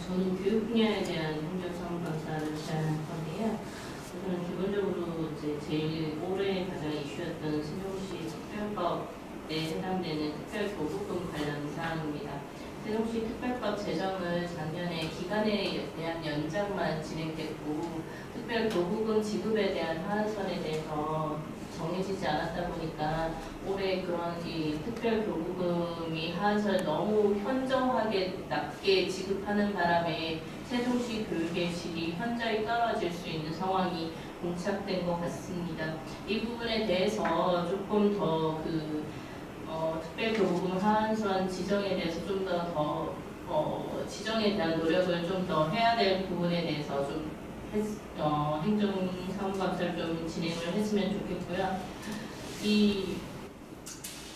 저는 교육 분야에 대한 행정사무감사를 제안할 건데요. 저는 기본적으로 이제 제일 올해 가장 이슈였던 세종시 특별법에 해당되는 특별교부금 관련 사항입니다. 세종시 특별법 제정을 작년에 기간에 대한 연장만 진행됐고 특별교부금 지급에 대한 하한선에 대해서 정해지지 않았다 보니까 올해 그런 이 특별교부금이 하한선을 너무 현저하게 낮게 지급하는 바람에 세종시 교육의 질이 현저히 떨어질 수 있는 상황이 봉착된 것 같습니다. 이 부분에 대해서 조금 더 특별교부금 하한선 지정에 대해서 좀 더 지정에 대한 노력을 좀 더 해야 될 부분에 대해서 좀 행정사무감사를 좀 진행을 했으면 좋겠고요. 이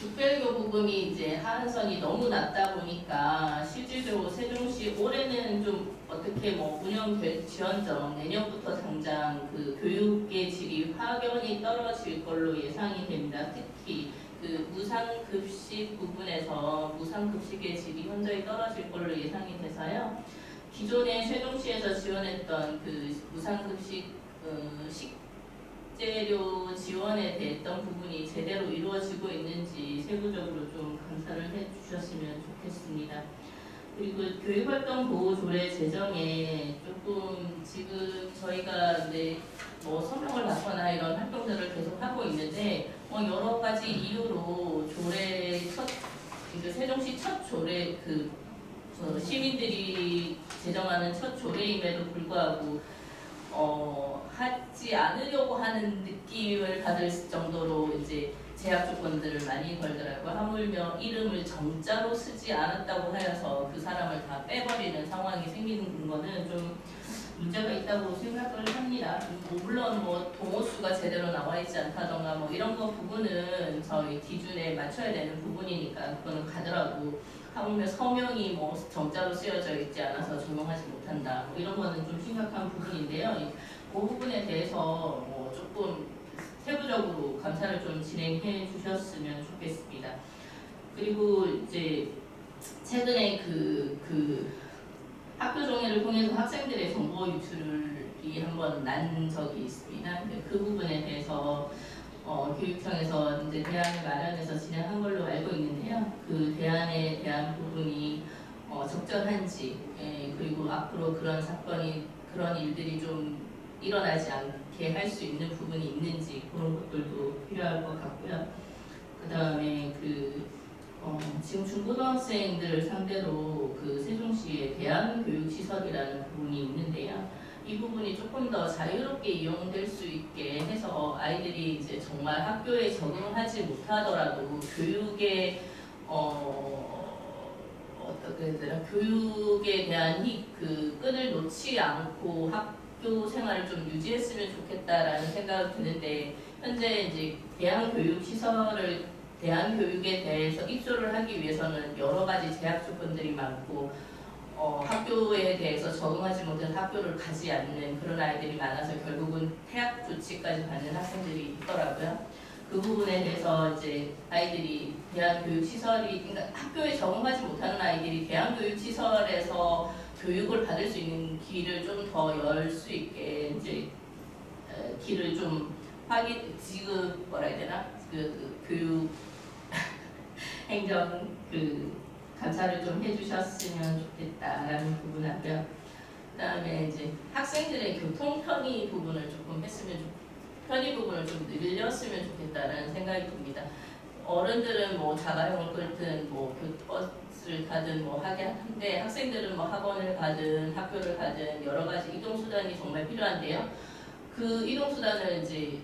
특별교부금이 이제 하한선이 너무 낮다 보니까 실질적으로 세종시 올해는 좀 어떻게 운영될지언정 내년부터 당장 그 교육의 질이 확연히 떨어질 걸로 예상이 됩니다. 특히 그 무상급식 부분에서 무상급식의 질이 현저히 떨어질 걸로 예상이 돼서요. 기존에 세종시에서 지원했던 그 무상급식 식재료 지원에 대했던 부분이 제대로 이루어지고 있는지 세부적으로 좀 감사를 해주셨으면 좋겠습니다. 그리고 교육활동보호조례 제정에 조금 지금 저희가 서명을 받거나 이런 활동들을 계속 하고 있는데 여러 가지 이유로 조례 세종시 첫 조례 시민들이 제정하는 첫 조례임에도 불구하고 하지 않으려고 하는 느낌을 받을 정도로 이제 제약 조건들을 많이 걸더라고요. 하물며 이름을 정자로 쓰지 않았다고 하여서 그 사람을 다 빼버리는 상황이 생기는 거는 좀 문제가 있다고 생각을 합니다. 물론 동호수가 제대로 나와 있지 않다던가 이런 거 부분은 저희 기준에 맞춰야 되는 부분이니까 그거는 가더라도 하물며 서명이 정자로 쓰여져 있지 않아서 적용하지 못한다. 이런 거는 좀 심각한 부분인데요. 그 부분에 대해서 조금 세부적으로 감사를 좀 진행해 주셨으면 좋겠습니다. 그리고 이제 최근에 학교 종회를 통해서 학생들의 정보 유출이 한번 난 적이 있습니다. 그 부분에 대해서 교육청에서 이제 대안을 마련해서 진행한 걸로 알고 있는데요. 그 대안에 대한 부분이 적절한지, 그리고 앞으로 그런 일들이 좀 일어나지 않게 할 수 있는 부분이 있는지 그런 것들도 필요할 것 같고요. 그 다음에 지금 중고등학생들 상대로 세종시의 대안교육시설이라는 부분이 있는데요. 이 부분이 조금 더 자유롭게 이용될 수 있게 해서 아이들이 이제 정말 학교에 적응하지 못하더라도 교육에 교육에 대한 끈을 놓지 않고 학교 생활을 좀 유지했으면 좋겠다라는 생각이 드는데, 현재 이제 대안교육에 대해서 입소를 하기 위해서는 여러 가지 제약 조건들이 많고 학교에 대해서 적응하지 못한 학교를 가지 않는 그런 아이들이 많아서 결국은 퇴학 조치까지 받는 학생들이 있더라고요. 그 부분에 대해서 이제 아이들이 그러니까 학교에 적응하지 못하는 아이들이 대안교육시설에서 교육을 받을 수 있는 길을 좀 더 열 수 있게 이제 길을 좀 교육 행정 감사를 좀 해주셨으면 좋겠다라는 부분하고요. 그다음에 이제 학생들의 교통 편의 부분을 조금 편의 부분을 좀 늘렸으면 좋겠다라는 생각이 듭니다. 어른들은 자가용을 끌든 버스를 타든 하게 한데 학생들은 학원을 가든 학교를 가든 여러 가지 이동 수단이 정말 필요한데요. 그 이동 수단을 이제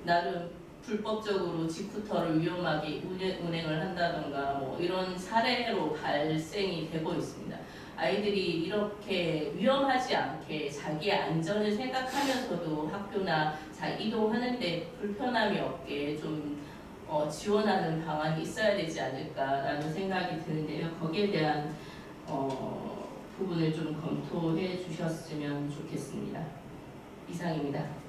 나름 불법적으로 직후터를 위험하게 운행을 한다던가 이런 사례로 발생이 되고 있습니다. 아이들이 이렇게 위험하지 않게 자기의 안전을 생각하면서도 학교나 이동하는데 불편함이 없게 좀 지원하는 방안이 있어야 되지 않을까라는 생각이 드는데요. 거기에 대한 부분을 좀 검토해 주셨으면 좋겠습니다. 이상입니다.